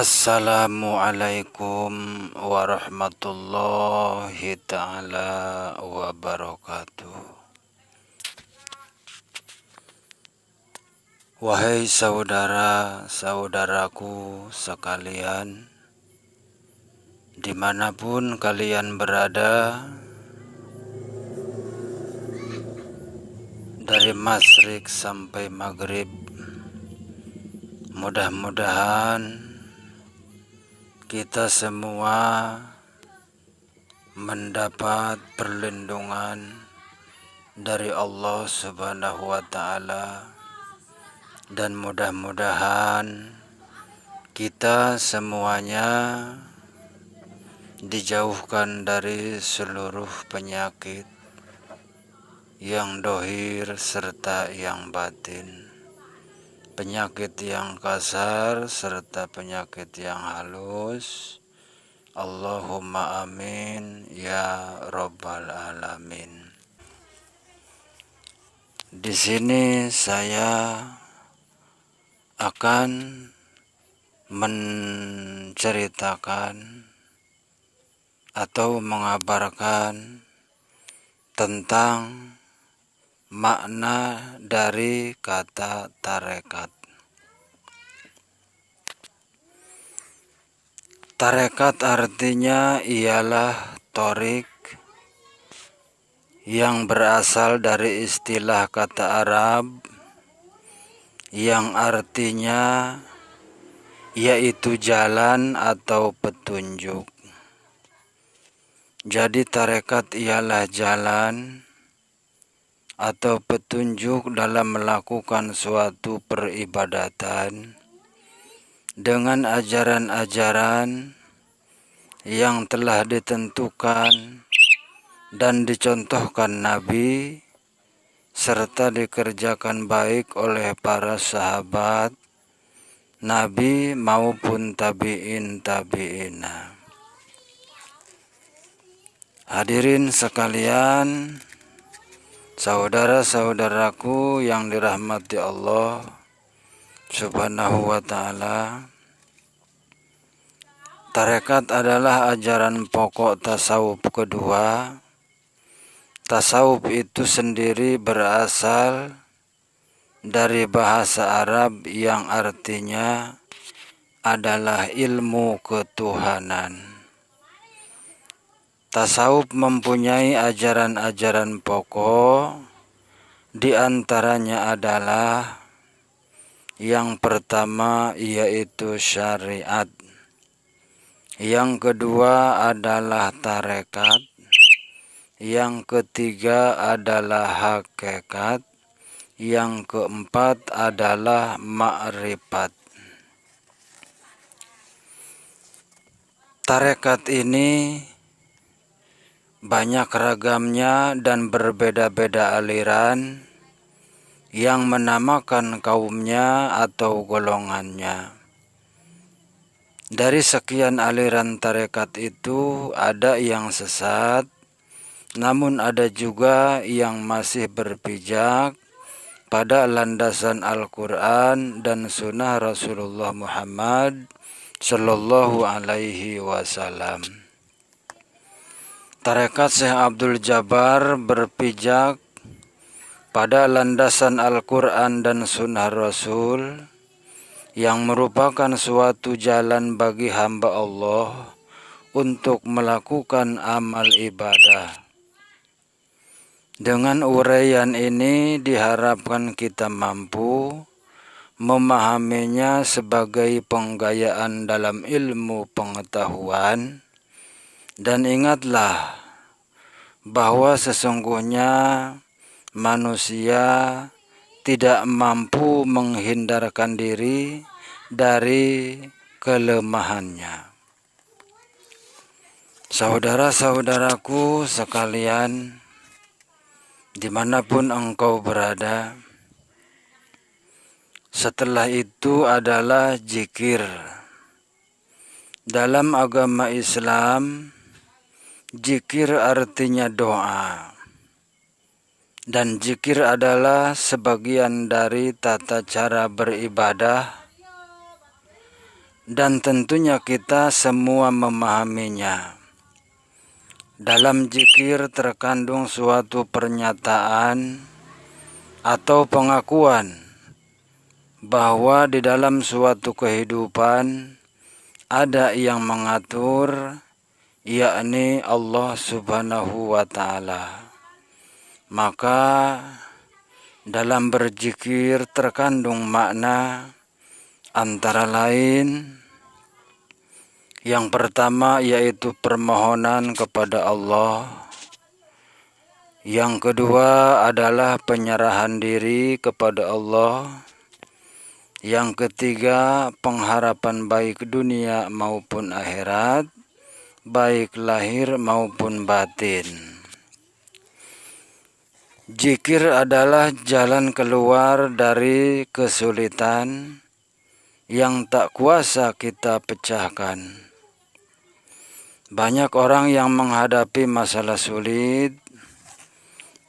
Assalamualaikum warahmatullahi ta'ala wabarakatuh. Wahai saudara-saudaraku sekalian, dimanapun kalian berada, dari masyrik sampai maghrib, mudah-mudahan kita semua mendapat perlindungan dari Allah Subhanahu wa Ta'ala, dan mudah-mudahan kita semuanya dijauhkan dari seluruh penyakit yang dohir serta yang batin, penyakit yang kasar serta penyakit yang halus. Allahumma amin ya rabbal alamin. Di sini saya akan menceritakan atau mengabarkan tentang makna dari kata tarekat. Tarekat artinya ialah torik, yang berasal dari istilah kata Arab yang artinya yaitu jalan atau petunjuk. Jadi tarekat ialah jalan atau petunjuk dalam melakukan suatu peribadatan dengan ajaran-ajaran yang telah ditentukan dan dicontohkan Nabi serta dikerjakan baik oleh para sahabat Nabi maupun tabi'ina. Hadirin sekalian, saudara-saudaraku yang dirahmati Allah Subhanahu wa Ta'ala, tarekat adalah ajaran pokok tasawuf kedua. Tasawuf itu sendiri berasal dari bahasa Arab yang artinya adalah ilmu ketuhanan. Tasawuf mempunyai ajaran-ajaran pokok, di antaranya adalah yang pertama yaitu syariat, yang kedua adalah tarekat, yang ketiga adalah hakikat, yang keempat adalah ma'rifat. Tarekat ini banyak ragamnya dan berbeda-beda aliran yang menamakan kaumnya atau golongannya. Dari sekian aliran tarekat itu ada yang sesat, namun ada juga yang masih berpijak pada landasan Al-Quran dan Sunnah Rasulullah Muhammad Sallallahu Alaihi Wasallam. Tarekat Syekh Abdul Jabbar berpijak pada landasan Al-Quran dan Sunnah Rasul, yang merupakan suatu jalan bagi hamba Allah untuk melakukan amal ibadah. Dengan uraian ini diharapkan kita mampu memahaminya sebagai penggayaan dalam ilmu pengetahuan. Dan ingatlah bahwa sesungguhnya manusia tidak mampu menghindarkan diri dari kelemahannya. Saudara-saudaraku sekalian, dimanapun engkau berada, setelah itu adalah zikir. Dalam agama Islam, zikir artinya doa. Dan zikir adalah sebagian dari tata cara beribadah dan tentunya kita semua memahaminya. Dalam zikir terkandung suatu pernyataan atau pengakuan bahwa di dalam suatu kehidupan ada yang mengatur, yakni Allah Subhanahu wa Ta'ala. Maka dalam berzikir terkandung makna antara lain yang pertama yaitu permohonan kepada Allah. Yang kedua adalah penyerahan diri kepada Allah. Yang ketiga pengharapan baik dunia maupun akhirat, baik lahir maupun batin. Zikir adalah jalan keluar dari kesulitan yang tak kuasa kita pecahkan. Banyak orang yang menghadapi masalah sulit,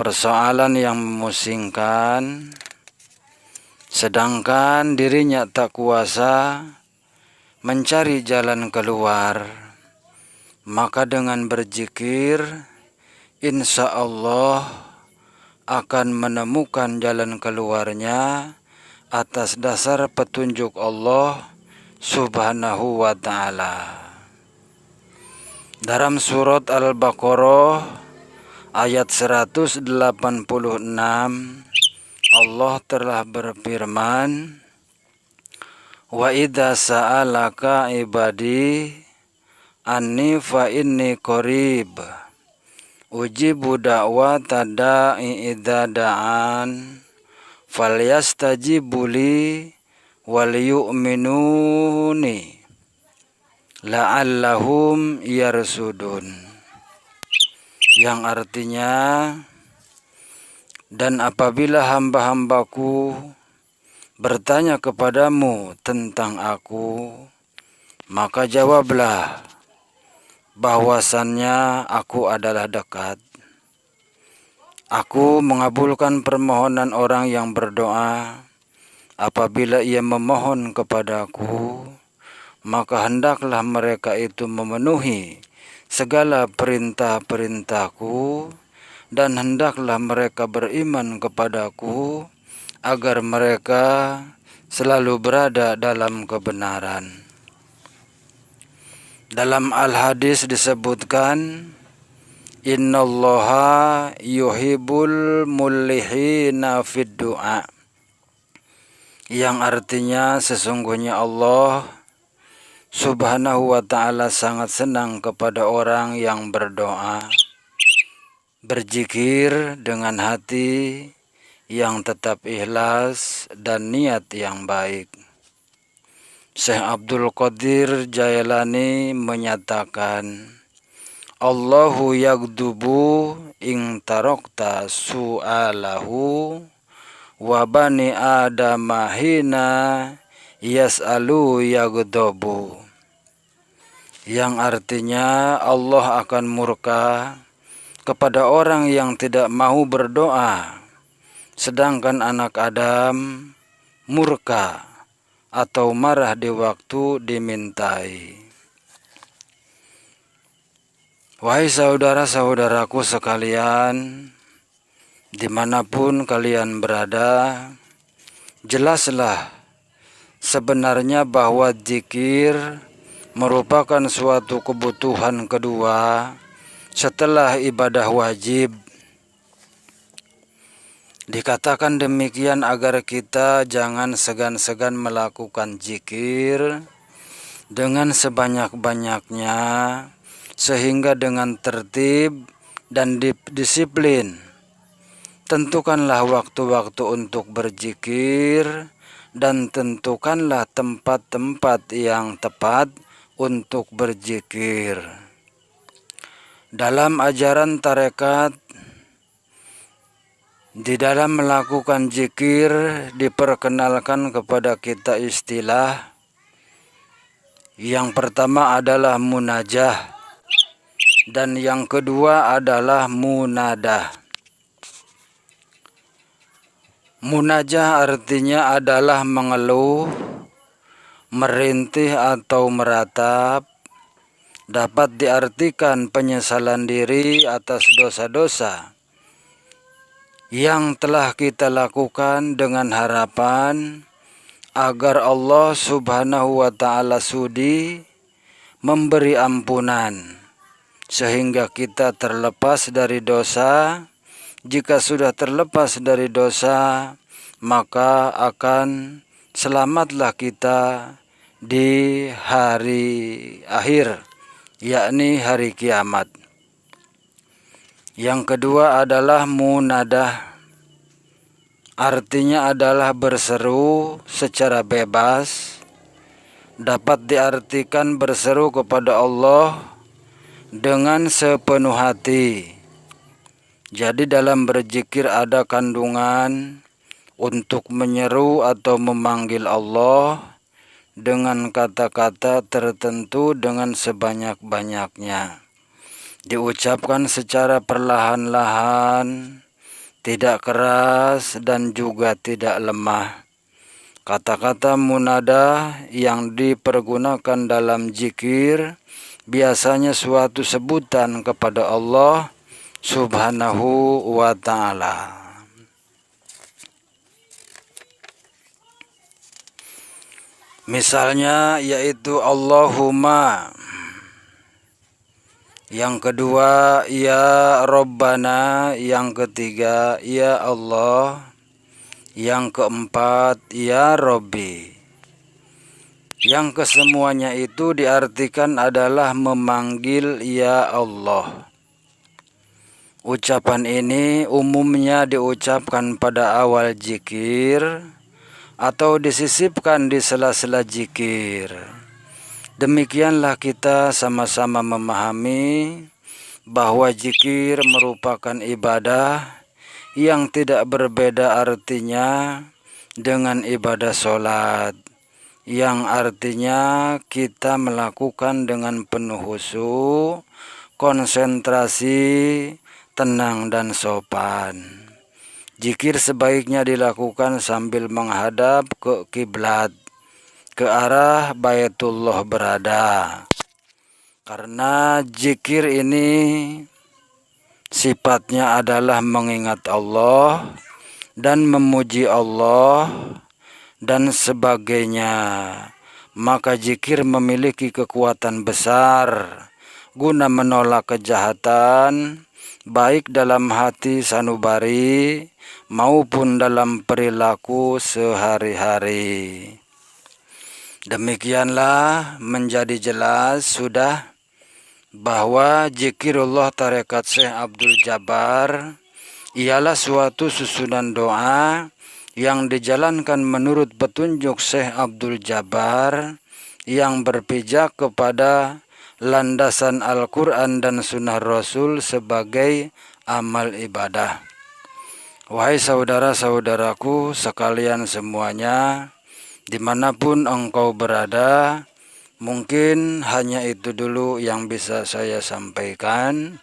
persoalan yang memusingkan, sedangkan dirinya tak kuasa mencari jalan keluar. Maka dengan berzikir, insya Allah akan menemukan jalan keluarnya atas dasar petunjuk Allah Subhanahu wa Ta'ala. Dalam surat Al-Baqarah ayat 186 Allah telah berfirman, "Wa idza sa'alaka ibadi anni fa inni qarib ujibu da'wata da'i idza da'an falyastajibu li wal yu'minuni la'allahum yarsudun." Yang artinya, dan apabila hamba-hambaku bertanya kepadamu tentang aku, maka jawablah bahwasannya aku adalah dekat. Aku mengabulkan permohonan orang yang berdoa apabila ia memohon kepadaku, maka hendaklah mereka itu memenuhi segala perintah-perintahku, dan hendaklah mereka beriman kepadaku agar mereka selalu berada dalam kebenaran. Dalam Al-Hadis disebutkan, "Innallaha yuhibbul mullihina fid du'a", yang artinya sesungguhnya Allah Subhanahu wa Ta'ala sangat senang kepada orang yang berdoa, berzikir dengan hati yang tetap ikhlas dan niat yang baik. Syekh Abdul Qadir Jailani menyatakan, "Allahu yagdubu ing tarokta su'alahu wa bani adamahina yas'alu yagdobu", yang artinya Allah akan murka kepada orang yang tidak mau berdoa, sedangkan anak Adam murka atau marah di waktu dimintai. Wahai saudara-saudaraku sekalian, dimanapun kalian berada, jelaslah sebenarnya bahwa zikir merupakan suatu kebutuhan kedua setelah ibadah wajib. Dikatakan demikian agar kita jangan segan-segan melakukan zikir dengan sebanyak-banyaknya, sehingga dengan tertib dan disiplin tentukanlah waktu-waktu untuk berzikir, dan tentukanlah tempat-tempat yang tepat untuk berzikir. Dalam ajaran tarekat, di dalam melakukan zikir diperkenalkan kepada kita istilah. Yang pertama adalah munajah, dan yang kedua adalah munadah. Munajah artinya adalah mengeluh, merintih atau meratap, dapat diartikan penyesalan diri atas dosa-dosa yang telah kita lakukan dengan harapan agar Allah Subhanahu wa ta'ala sudi memberi ampunan sehingga kita terlepas dari dosa. Jika sudah terlepas dari dosa, maka akan selamatlah kita di hari akhir, yakni hari kiamat. Yang kedua adalah munadah. Artinya adalah berseru secara bebas. Dapat diartikan berseru kepada Allah dengan sepenuh hati. Jadi dalam berzikir ada kandungan untuk menyeru atau memanggil Allah dengan kata-kata tertentu dengan sebanyak-banyaknya. Diucapkan secara perlahan-lahan, tidak keras dan juga tidak lemah. Kata-kata munadah yang dipergunakan dalam zikir biasanya suatu sebutan kepada Allah Subhanahu wa ta'ala. Misalnya yaitu Allahumma. Yang kedua, ya Rabbana. Yang ketiga, ya Allah. Yang keempat, ya Rabbi. Yang kesemuanya itu diartikan adalah memanggil ya Allah. Ucapan ini umumnya diucapkan pada awal zikir atau disisipkan di sela-sela zikir. Demikianlah kita sama-sama memahami bahwa zikir merupakan ibadah yang tidak berbeda artinya dengan ibadah sholat, yang artinya kita melakukan dengan penuh khusyuk, konsentrasi, tenang dan sopan. Zikir sebaiknya dilakukan sambil menghadap ke kiblat, ke arah Baitullah berada. Karena zikir ini sifatnya adalah mengingat Allah dan memuji Allah dan sebagainya. Maka zikir memiliki kekuatan besar guna menolak kejahatan, baik dalam hati sanubari maupun dalam perilaku sehari-hari. Demikianlah menjadi jelas sudah bahwa zikirullah tarekat Syekh Abdul Jabbar ialah suatu susunan doa yang dijalankan menurut petunjuk Syekh Abdul Jabbar yang berpijak kepada landasan Al-Quran dan Sunnah Rasul sebagai amal ibadah. Wahai saudara-saudaraku sekalian semuanya, dimanapun engkau berada, mungkin hanya itu dulu yang bisa saya sampaikan.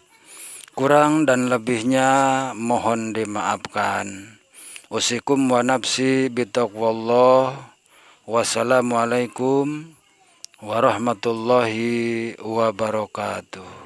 Kurang dan lebihnya mohon dimaafkan. Usikum wa nafsi bitaqwallah. Wassalamualaikum warahmatullahi wabarakatuh.